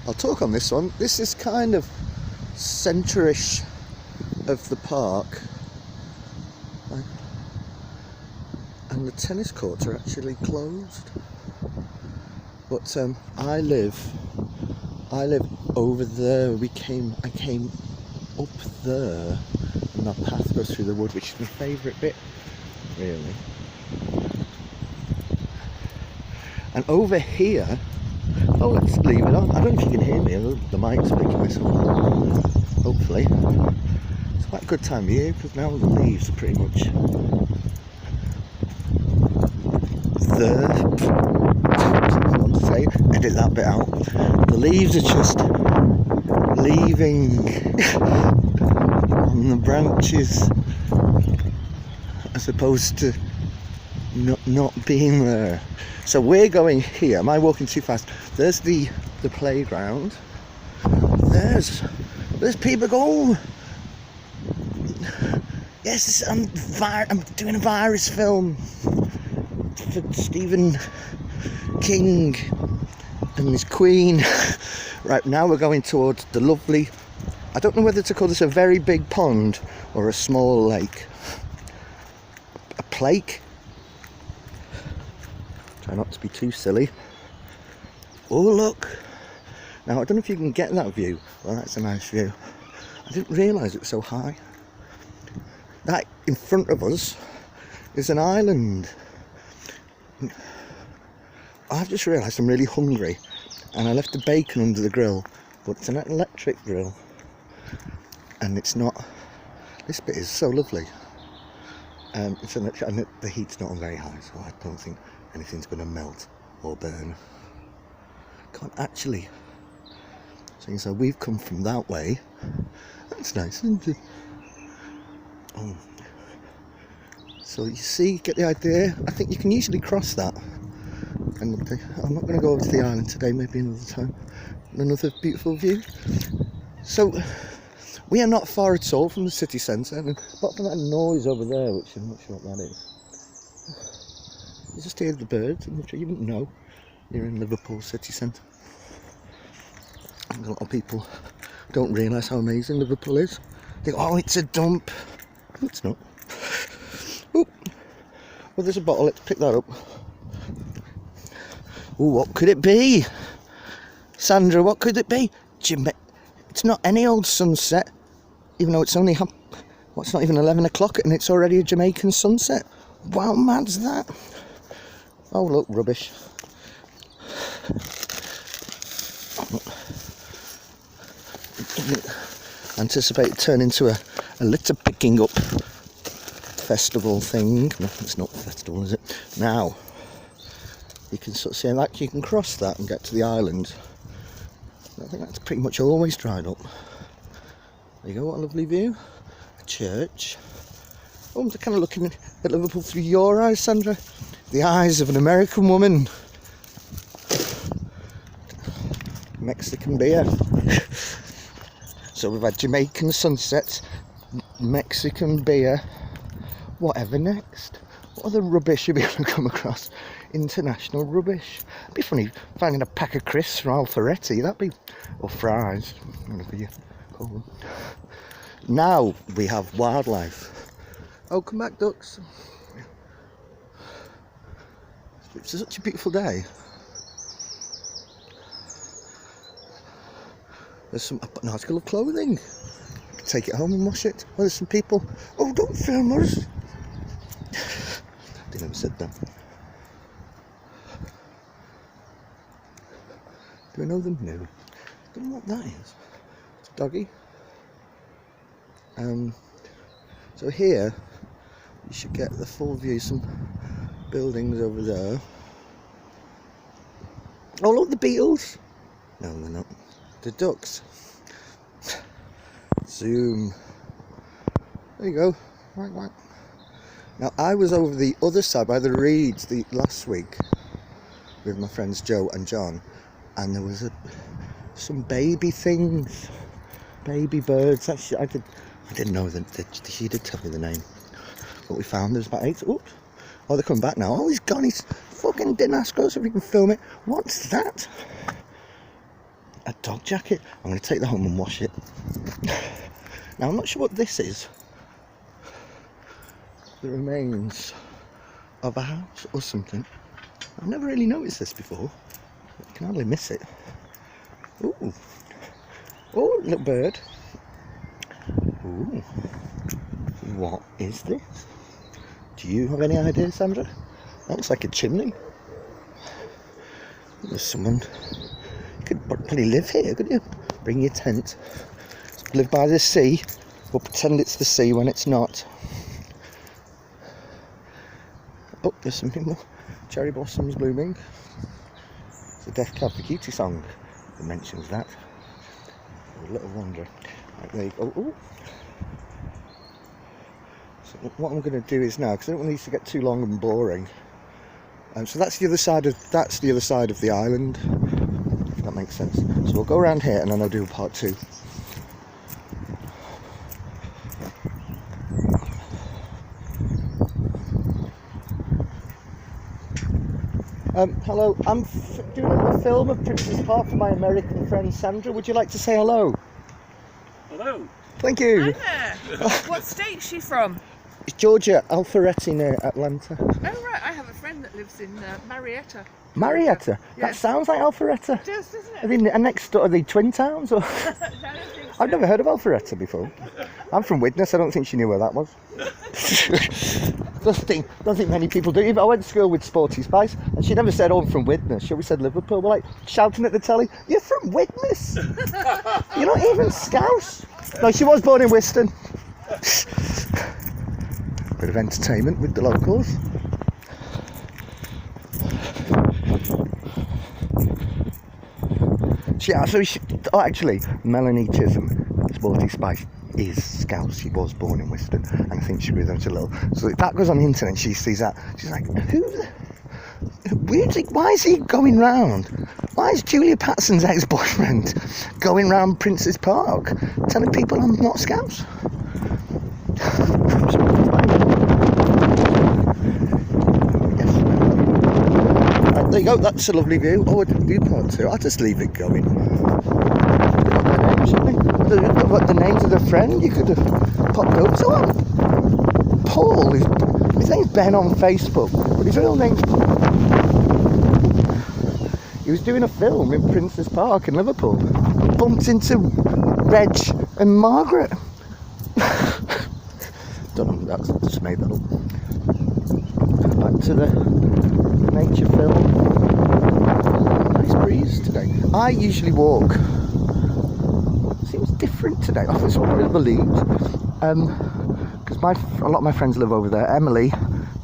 I'll talk on this one. This is kind of centre-ish of the park, and the tennis courts are actually closed. But I live over there. I came up there, and our path goes through the wood, which is my favourite bit, really. And over here, oh, let's leave it on. I don't know if you can hear me. The mic's picking this up. Hopefully, it's quite a good time of year because now the leaves are pretty much there. I want to say, edit that bit out. The leaves are just leaving on the branches as opposed to not being there. So we're going here. Am I walking too fast? There's the playground. There's people go. Yes, I'm doing a virus film for Stephen King and his Queen. Right, now we're going towards the lovely, I don't know whether to call this a very big pond or a small lake. A plake. Try not to be too silly. Oh, look. Now, I don't know if you can get that view. Well, that's a nice view. I didn't realise it was so high. That in front of us is an island. I've just realised I'm really hungry, and I left the bacon under the grill, but it's an electric grill, and it's not. This bit is so lovely. It's electric, and the heat's not on very high, so I don't think anything's going to melt or burn. Can't actually. So we've come from that way. That's nice, isn't it? Oh. So you see, get the idea. I think you can usually cross that. And I'm not going to go over to the island today, maybe another time. Another beautiful view. So we are not far at all from the city centre, and apart from that noise over there, which I'm not sure what that is. You just hear the birds, and you wouldn't know you're in Liverpool city centre. A lot of people don't realise how amazing Liverpool is. They go, oh, it's a dump. It's not. Oop. Well, there's a bottle. Let's pick that up. Oh, what could it be? Sandra, what could it be? It's not any old sunset, even though it's only, it's not even 11 o'clock and it's already a Jamaican sunset. Wow, mad's that? Oh, look, rubbish. Anticipate it turn into a litter picking up festival thing. No, it's not a festival, is it? Now, you can sort of see like you can cross that and get to the island. I think that's pretty much always dried up. There you go, what a lovely view. A church. Oh, I'm kind of looking at Liverpool through your eyes, Sandra. The eyes of an American woman. Mexican beer. So we've had Jamaican sunsets, Mexican beer. Whatever next? What other rubbish are we going to come across? International rubbish. It'd be funny finding a pack of crisps from Alpharetti. That'd be, or fries, whatever you call them. Now we have wildlife. Oh, come back, ducks. It's such a beautiful day. There's some an article of clothing. You can take it home and wash it. Oh, there's some people. Oh, don't film us. They never said that. Do I know them? No. I don't know what that is. It's a doggy. So here you should get the full view. Some buildings over there. Oh, look, the beetles. No, they're not. The ducks. Zoom. There you go. Right. Now I was over the other side by the reeds last week with my friends Joe and John, and there was some baby things, baby birds. Actually, I didn't know that she did tell me the name. But we found there's about 8. Oops. Oh, they're coming back now. Oh, he's gone. He's fucking didn't ask us if we can film it. What's that? a dog jacket. I'm going to take that home and wash it. Now, I'm not sure what this is. The remains of a house or something. I've never really noticed this before. I can hardly miss it. Ooh. Oh, little bird. Ooh. What is this? Do you have any idea, Sandra? That looks like a chimney. There's someone. You could probably live here, couldn't you? Bring your tent. Live by the sea. Or pretend it's the sea when it's not. Oh, there's something more. Cherry blossoms blooming. It's a Death Cab for Cutie song that mentions that. A little wonder. Right, there you go. Ooh. So what I'm going to do is now, because I don't want these to get too long and boring. So that's the other side of the island. If that makes sense. So we'll go around here and then I'll do part 2. Hello, I'm doing a film of Princess Park for my American friend Sandra. Would you like to say hello? Hello. Thank you. Hi there. What state is she from? It's Georgia, Alpharetta near Atlanta. Oh right, I have a friend that lives in Marietta. Marietta? Yes. That sounds like Alpharetta. It does, doesn't it? Are they next door? Are they twin towns? Or? No, I don't think so. I've never heard of Alpharetta before. I'm from Widnes. I don't think she knew where that was. don't think many people do. Even I went to school with Sporty Spice, and she never said, "Oh, I'm from Widnes." She always said Liverpool. We're like shouting at the telly, "You're from Widnes? You're not even Scouse." No, she was born in Wiston. Bit of entertainment with the locals. Actually, Melanie Chisholm, Sporty Spice, is Scouse. She was born in Wiston, and I think she was a little. So that goes on the internet. She sees that. She's like, why is he going round? Why is Julia Patson's ex-boyfriend going round Prince's Park telling people I'm not Scouse? There you go, that's a lovely view. Oh, I didn't do part 2. I'll just leave it going. What the names of the friend you could have popped up. So Paul, his name's Ben on Facebook, but his real name's Paul. He was doing a film in Prince's Park in Liverpool. Bumped into Reg and Margaret. Don't know, that's just made that up. Back to the nature film. Nice breeze today. I usually walk. Seems different today. I was one of the leaves. Because a lot of my friends live over there. Emily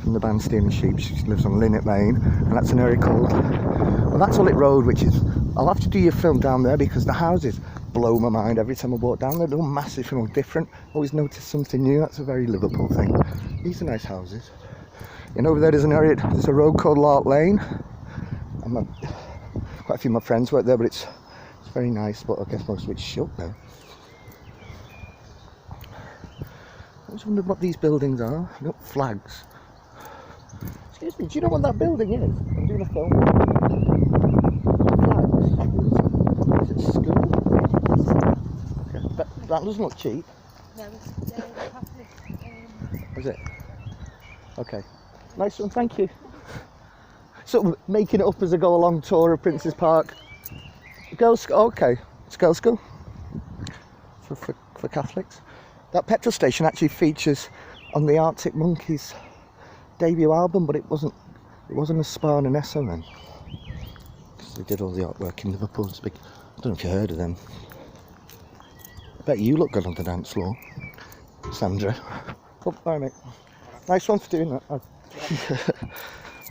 from the band Stealing Sheep, she lives on Linnet Lane, and that's an area called, well, that's Ullet Road, which is, I'll have to do your film down there because the houses blow my mind every time I walk down there. They're all massive and all different. Always notice something new. That's a very Liverpool thing. These are nice houses. And over there there's an area, there's a road called Lark Lane. Quite a few of my friends work there, but it's very nice, but I guess most of it's shut now. I was wondering what these buildings are. They've got flags. Excuse me, do you know what that building is? I'm doing a film. Flags. Is it school? Okay. That doesn't look cheap. No, it's Catholic. Is it? Okay. Nice one, thank you. So making it up as I go along tour of Prince's Park. Girls' school, okay. It's girls' school for Catholics. That petrol station actually features on the Arctic Monkeys debut album, but it wasn't a Spa and an Esso then. Because they did all the artwork in Liverpool. It's big. I don't know if you heard of them. I bet you look good on the dance floor, Sandra. Oh, bye mate. Nice one for doing that.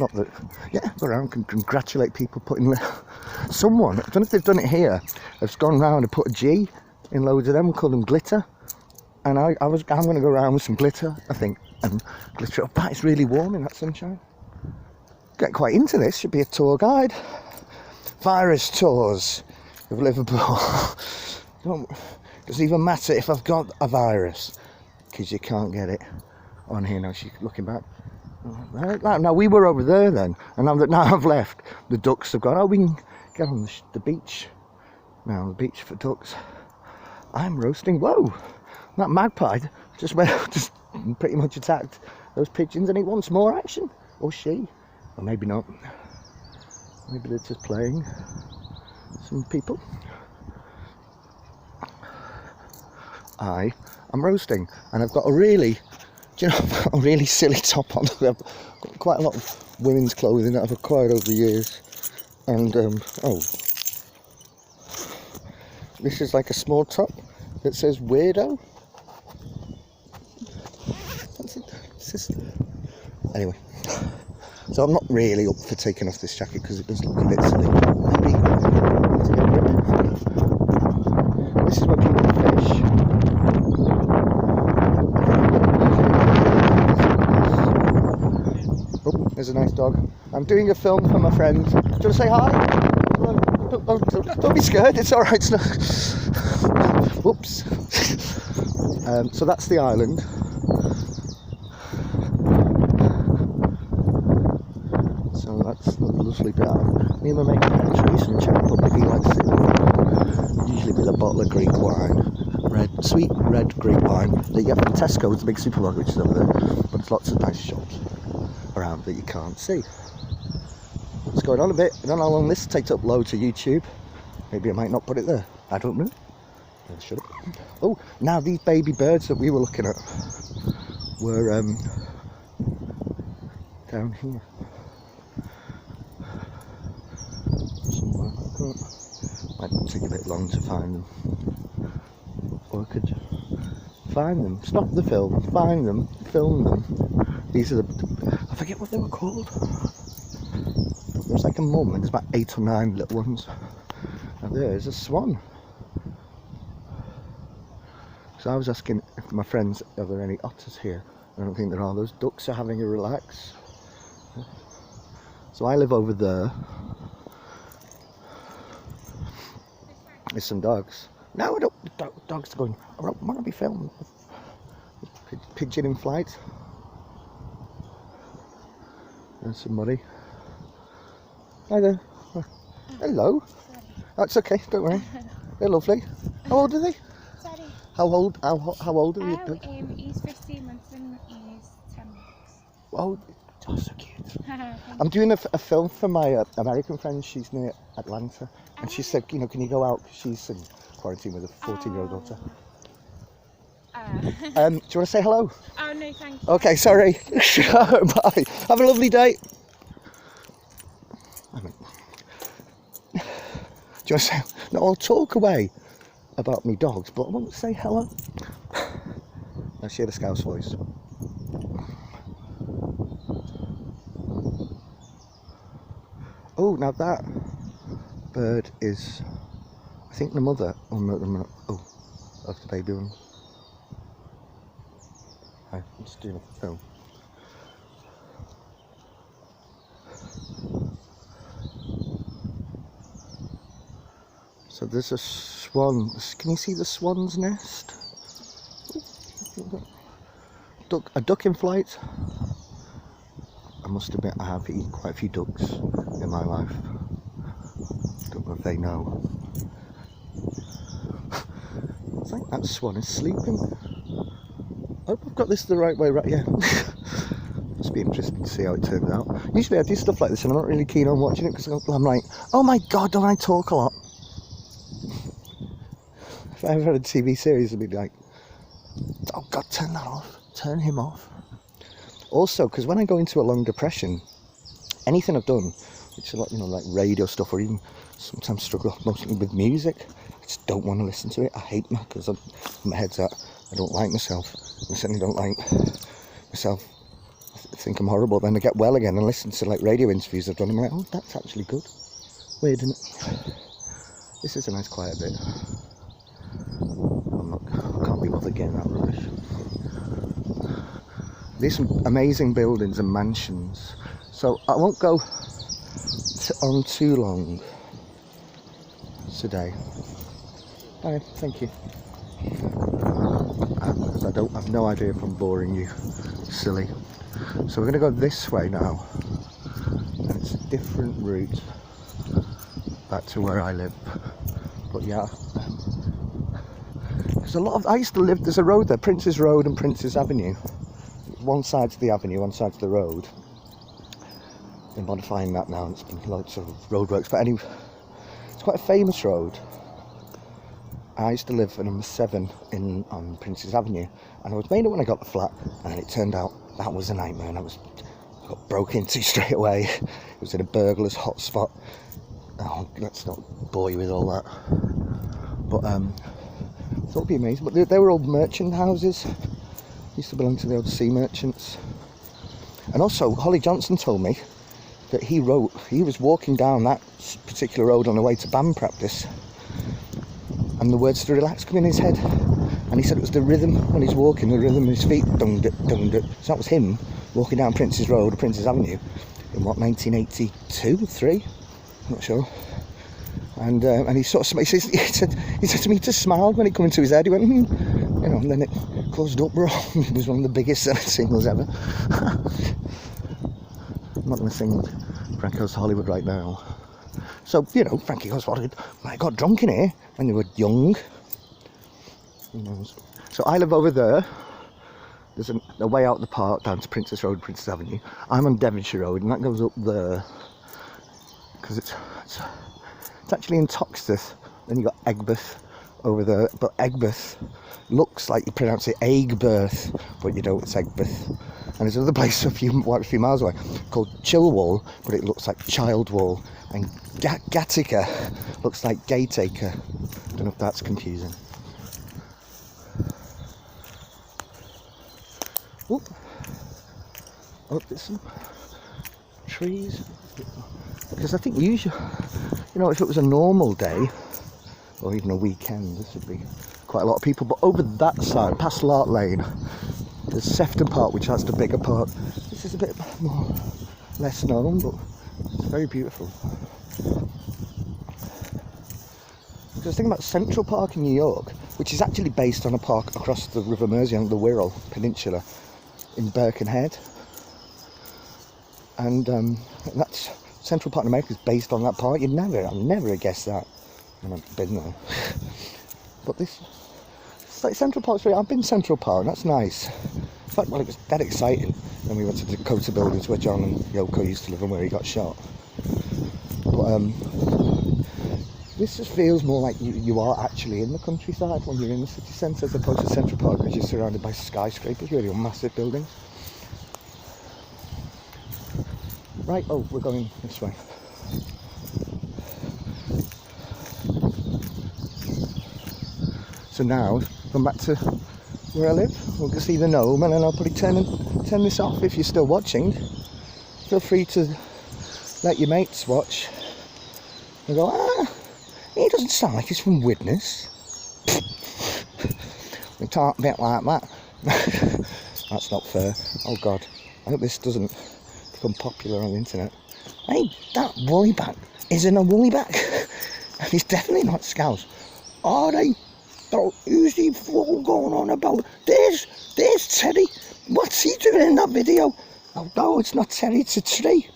Not that, yeah, go around and congratulate people putting someone, I don't know if they've done it here, has gone round and put a G in loads of them, we call them glitter, and I'm going to go around with some glitter, I think, and glitter up. But it's really warm in that sunshine. Get quite into this, should be a tour guide. Virus tours of Liverpool. Doesn't even matter if I've got a virus, because you can't get it on here now. She's looking back. Now we were over there then, and now I've left, the ducks have gone, oh, we can get on the beach Now on the beach for ducks. I'm roasting. Whoa! That magpie just pretty much attacked those pigeons, and he wants more action. Or she. Or maybe not. Maybe they're just playing. Some people. I am roasting, and I've got a really, a really silly top on. I've got quite a lot of women's clothing that I've acquired over the years, and this is like a small top that says weirdo. Anyway, so I'm not really up for taking off this jacket because it does look a bit silly. Maybe to get rid of it. This is where people fish. Oh, there's a nice dog. I'm doing a film for my friend. Do you want to say hi? Don't be scared, it's alright. Whoops. So that's the island. So that's the lovely bit. Me and my mate Patrice from Czech Republic, he likes it. Usually with a bottle of Greek wine. Sweet red Greek wine that you get from Tesco, it's a big supermarket which is over there. But there's lots of nice shops around that you can't see. It's going on a bit. I don't know how long this takes to upload to YouTube. Maybe I might not put it there. I don't know. Shut up. Oh, now these baby birds that we were looking at were down here. Somewhere. Might take a bit long to find them. Or I could find them. Stop the film. Find them. Film them. These are I forget what they were called. There's like a mum and there's about 8 or 9 little ones. And there's a swan. So I was asking if my friends, are there any otters here? I don't think there are. Those ducks are having a relax. So I live over there. There's some dogs. No, I don't. Dogs are going, I don't want to be filmed. Pigeon in flight. There's somebody. Hi there. Hello. That's okay, don't worry. They're lovely. How old are they? Sorry. How old are you? He's 15 months and he's 10 months. Oh, so cute. I'm doing a film for my American friend. She's near Atlanta. And she said, can you go out? She's in quarantine with a 14-year-old daughter. Do you want to say hello? Oh, no, thank you. Okay, sorry. Bye. Have a lovely day. Do you want to say? No, I'll talk away about me dogs, but I won't say hello. Now she had a Scouse voice. Oh, now that bird is, I think the mother. Oh no, oh, that's the baby one. Hi, I'm just doing a film. So there's a swan. Can you see the swan's nest? A duck in flight. I must admit I have eaten quite a few ducks in my life. Don't know if they know. I think that swan is sleeping. I hope I've got this the right way, right? Yeah. Must be interesting to see how it turns out. Usually I do stuff like this and I'm not really keen on watching it because I'm like, oh my god, don't I talk a lot? If I ever had a TV series, I'd be like, oh god, turn that off. Turn him off. Also, because when I go into a long depression, anything I've done, which is like radio stuff, or even sometimes struggle mostly with music, I just don't want to listen to it. I hate me because my head's at, I don't like myself. I certainly don't like myself. I think I'm horrible. Then I get well again and listen to like radio interviews I've done. I'm like, oh, that's actually good. Weird, isn't it? This is a nice quiet bit. I can't be bothered getting that rubbish. These some amazing buildings and mansions. So I won't go on too long today. Bye, thank you. I've no idea if I'm boring you, silly. So we're going to go this way now. And it's a different route back to where I live. But yeah, there's a lot of. I used to live. There's a road there, Prince's Road and Prince's Avenue. One side's the avenue, one side's the road. They're modifying that now. It's been loads of roadworks, but anyway, it's quite a famous road. I used to live at number 7 on Prince's Avenue, and I was made it when I got the flat, and then it turned out that was a nightmare, and I got broke into straight away. It was in a burglar's hotspot. Oh, let's not bore you with all that. But I thought it'd be amazing. But they were old merchant houses. Used to belong to the old sea merchants. And also, Holly Johnson told me that he was walking down that particular road on the way to band practice, and the words to relax come in his head, and he said it was the rhythm when he's walking, the rhythm in his feet, dung dung dung. So that was him walking down Prince's Road or Prince's Avenue in what, 1982, 3, I'm not sure. And he sort of he said to me to smile when it came into his head. He went, you know, and then it closed up wrong. It was one of the biggest selling singles ever. I'm not going to sing Frank Goes to Hollywood right now. So, you know, Frankie Goes to Hollywood might have got drunk in here when they were young. Who knows? So I live over there. There's a way out the park down to Princess Road, Princess Avenue. I'm on Devonshire Road, and that goes up there. Because it's actually in Toxteth. Then you've got Egbert over there. But Egbert looks like you pronounce it Aigbirth, but you don't, it's Egbert. And there's another place a few miles away called Chilwell, but it looks like Childwall. And Gattaca looks like Gaytaker. I don't know if that's confusing. Oh, there's some trees. Because I think usually, you know, if it was a normal day, or even a weekend, this would be quite a lot of people. But over that side, past Lark Lane, there's Sefton Park, which has the bigger park. This is a bit more, less known, but it's very beautiful. Because I was thinking about Central Park in New York, which is actually based on a park across the River Mersey on the Wirral Peninsula in Birkenhead. And that's Central Park in America is based on that park. I'd never have guessed that. And I've been there. But it's like Central Park Street. I've been Central Park, and that's nice. In fact, well, it was dead exciting when we went to the Dakota buildings where John and Yoko used to live and where he got shot. But this just feels more like you are actually in the countryside when you're in the city centre, as opposed to Central Park, because you're surrounded by skyscrapers, really, or massive buildings. Right, oh, we're going this way. So now, come back to where I live. We'll go see the gnome, and then I'll probably turn this off. If you're still watching, feel free to let your mates watch and go, he doesn't sound like he's from Widnes. We talk a bit like that. That's not fair. Oh God, I hope this doesn't become popular on the internet. Hey, that woollyback isn't a woollyback. And he's definitely not Scouse. Are they? Oh, who's he fool going on about? There's Terry. What's he doing in that video? Oh no, it's not Terry, it's a tree.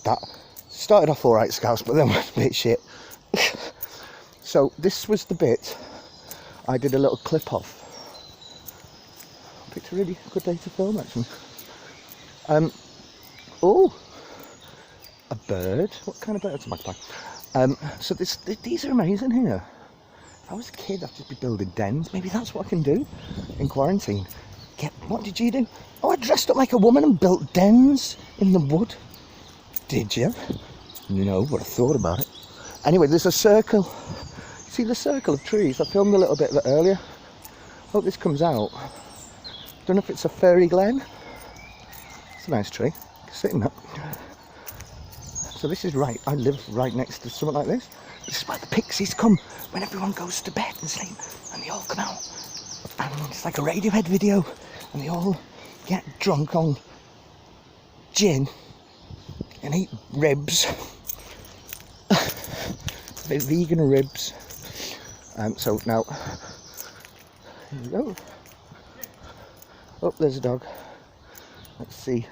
That started off alright, Scouse, but then went a bit shit. So this was the bit I did a little clip of. Picked a really good day to film, actually. Oh, a bird. What kind of bird? It's a magpie. So these are amazing here. If I was a kid, I'd just be building dens. Maybe that's what I can do in quarantine. What did you do? Oh, I dressed up like a woman and built dens in the wood. Did you? No, but I thought about it. Anyway, there's a circle. See the circle of trees? I filmed a little bit of it earlier. Hope this comes out. Don't know if it's a fairy glen. It's a nice tree. Sit in that. So this is right. I live right next to something like this. This is where the pixies come when everyone goes to bed and sleep, and they all come out. And it's like a Radiohead video, and they all get drunk on gin and eat ribs. Vegan ribs. So now, here we go. Oh, there's a dog. Let's see.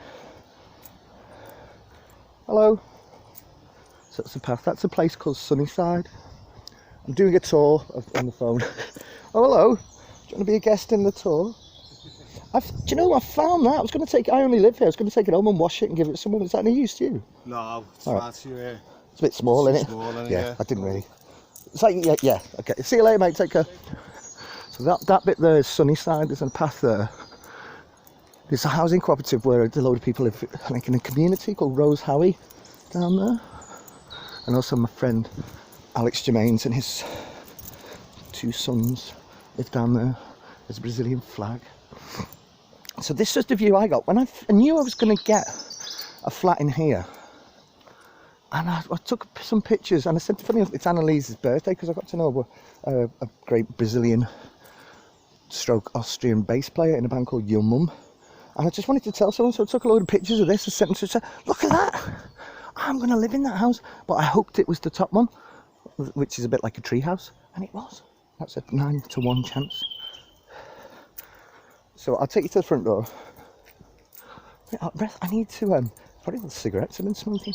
Hello. So that's the path. That's a place called Sunnyside. I'm doing a tour on the phone. Oh, hello. Do you want to be a guest in the tour? Do you know, I found that. I only live here. I was going to take it home and wash it and give it to someone. Is that any use to you? No, it's All far too. It's a bit small, isn't it? Small, isn't it? Yeah, I didn't really. It's like, yeah. Okay. See you later, mate. Take care. So that bit there is Sunnyside. There's a path there. There's a housing cooperative where a load of people live, like in a community called Rose Howie down there. And also my friend Alex Germains and his 2 sons live down there. There's a Brazilian flag. So this was the view I got when I knew I was going to get a flat in here. And I took some pictures, and I said, funny enough, it's Annalise's birthday, because I got to know a great Brazilian stroke Austrian bass player in a band called Your Mum. And I just wanted to tell someone, so I took a load of pictures of this and sent them to her, said, look at that! I'm going to live in that house. But I hoped it was the top one, which is a bit like a tree house, and it was. That's a 9 to 1 chance. So I'll take you to the front door. I need to, probably the cigarettes I've been smoking.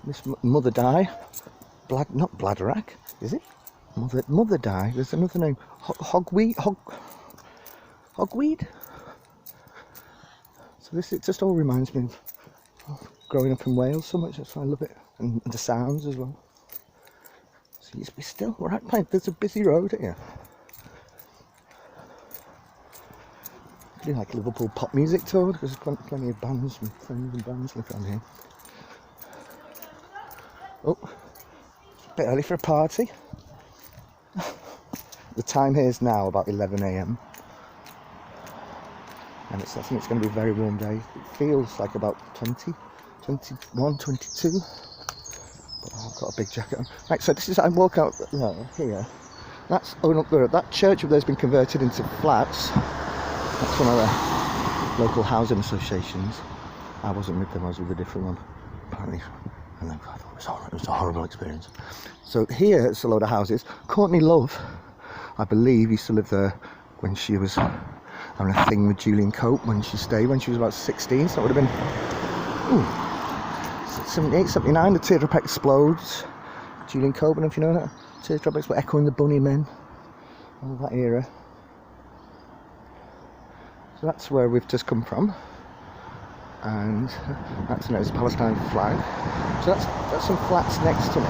Miss Mother Die, not Bladderack, is it? Mother Die. There's another name. Hogweed. So it just all reminds me of growing up in Wales so much. That's why I love it, and the sounds as well. So we're at there's a busy road here. I do like Liverpool pop music tour because there's plenty of bands and friends and bands live around here. Oh, it's a bit early for a party. The time here is now about 11 AM. And I think it's going to be a very warm day. It feels like about 20, 21, 22. But I've got a big jacket on. Right, so I walk out here. That's up there. That church up there has been converted into flats. That's one of the local housing associations. I wasn't with them, I was with a different one, apparently. And then it was a horrible experience. So here it's a load of houses. Courtney Love, I believe, used to live there when she was having a thing with Julian Cope when she was about 16. So that would have been 78, 79. The teardrop explodes. Julian Cope, and if you know that, teardrop explodes, Echoing the Bunny Men, all that era. So that's where we've just come from, and that's a Palestine flag. So that's some flats next to me.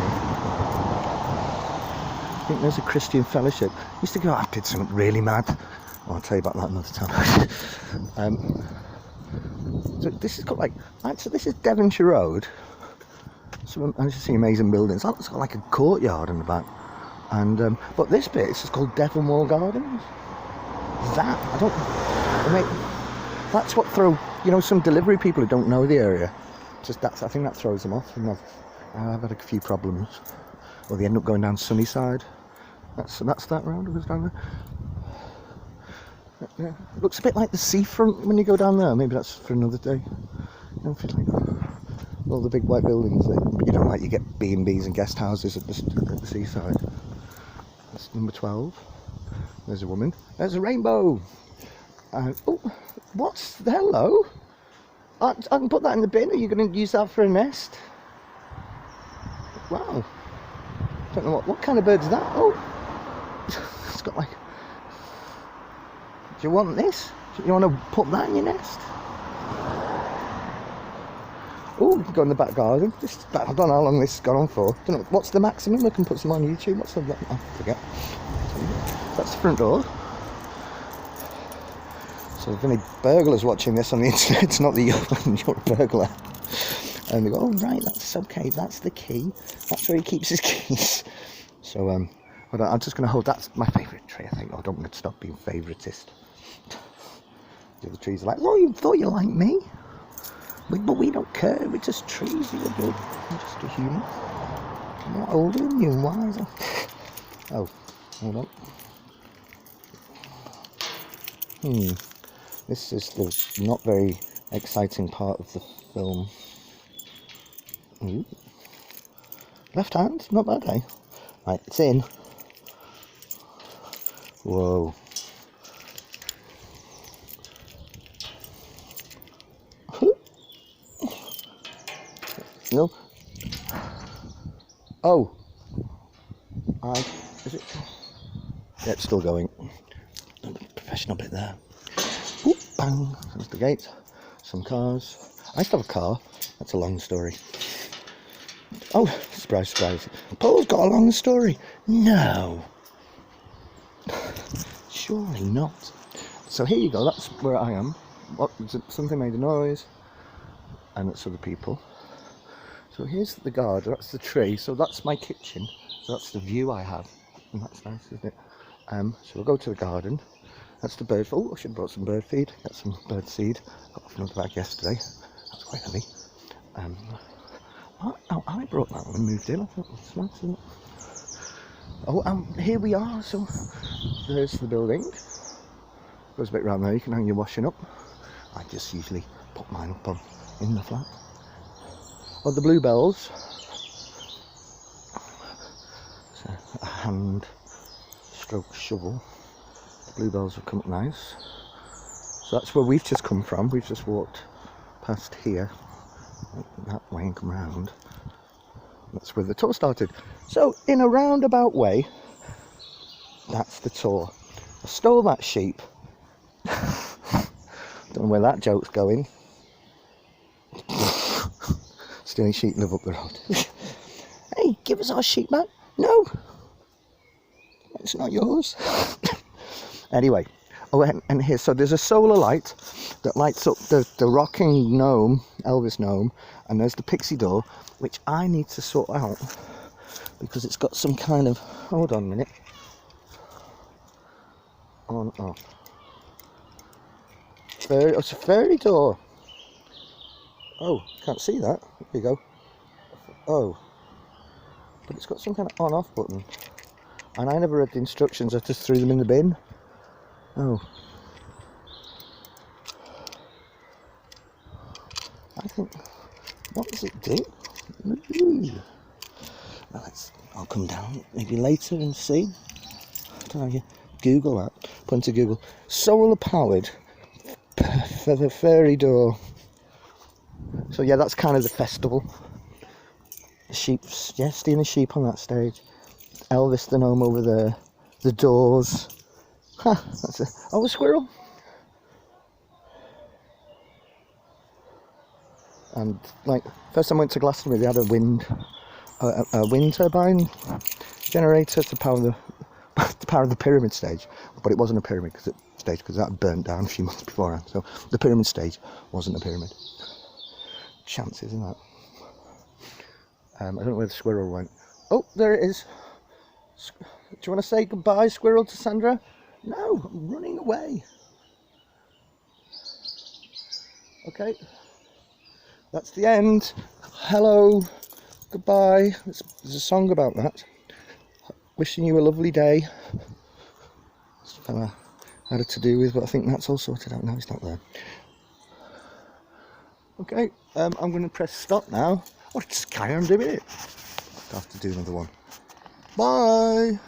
I think there's a Christian fellowship. I used to go, I did something really mad. I'll tell you about that another time. So this has got so this is Devonshire Road. So I just see amazing buildings. It's got like a courtyard in the back, and but this bit is just called Devonmore Gardens. That's what some delivery people who don't know the area, I think that throws them off. And I've had a few problems. Or they end up going down Sunnyside. That's that road. It goes down there. Yeah. It looks a bit like the seafront when you go down there. Maybe that's for another day. All the big white buildings that you get B&Bs and guest houses at the seaside. That's number 12. There's a woman. There's a rainbow. And hello? I can put that in the bin. Are you going to use that for a nest? Wow. Don't know what kind of bird is that. Oh, it's got do you want this? Do you want to put that in your nest? Oh, we can go in the back garden. I don't know how long this has gone on for. Don't know, what's the maximum? We can put some on YouTube. I forget. That's the front door. So if any burglars watching this on the internet, it's not that you're a burglar. And they go, oh right, that's okay, that's the key. That's where he keeps his keys. So I'm just going to hold, that's my favourite tree, I think. I don't want to stop being favouriteist. The other trees are like, oh, you thought you liked me? But we don't care, we're just trees, you're good. I'm just a human. I'm not older than you, wiser. Oh, hold on. This is the not very exciting part of the film. Ooh. Left hand, not bad, eh? Right, it's in. Whoa. No. Oh, is it? Yeah, it's still going. Professional bit there. Oop, bang, there's the gate. Some cars. I used to have a car. That's a long story. Oh, surprise, surprise. Paul's got a long story. No. Surely not. So here you go, that's where I am. What, something made a noise. And it's other people. So here's the garden, that's the tree. So that's my kitchen. So that's the view I have. And that's nice, isn't it? So we'll go to the garden. That's the bird. Oh, I should have brought some bird feed. Got some bird seed. Got off another bag yesterday. That's quite heavy. I brought that one and moved in. I thought it was nice, isn't it? Oh, here we are. So there's the building. Goes a bit round there. You can hang your washing up. I just usually put mine up on in the flat. Oh, the bluebells. So a hand stroke shovel. The bluebells have come up nice. So that's where we've just come from. We've just walked past here, that way, and come round. That's where the tour started. So in a roundabout way, that's the tour. I stole that sheep. Don't know where that joke's going. Stealing sheep live up the road. Hey, give us our sheep back. No, it's not yours. Anyway, oh, and here, so there's a solar light that lights up the rocking gnome, Elvis gnome, and there's the pixie door, which I need to sort out because it's got some kind of, hold on a minute, on off. It's a fairy door. Oh, can't see that. There you go. Oh, but it's got some kind of on-off button, and I never read the instructions. I just threw them in the bin. Oh, I think, what does it do? Ooh. Well, I'll come down maybe later and see. I don't know, you Google that. Put into Google. Solar powered for the fairy door. So yeah, that's kind of the festival. The sheep, yeah, stealing sheep on that stage. Elvis the gnome over there. The doors. Ha, that's it. Oh, a squirrel. And like, first time I went to Glastonbury, they had a wind turbine generator to power the pyramid stage, but it wasn't a pyramid stage because that burnt down a few months beforehand. So the pyramid stage wasn't a pyramid. Chances, isn't that? I don't know where the squirrel went. Oh, there it is. Do you want to say goodbye, squirrel, to Sandra? No, I'm running away. Okay, that's the end. Hello, goodbye. There's a song about that. Wishing you a lovely day. This fella had a to do with, but I think that's all sorted out now. He's not there. Okay, I'm going to press stop now. Oh, just carry on doing it. I'll have to do another one. Bye.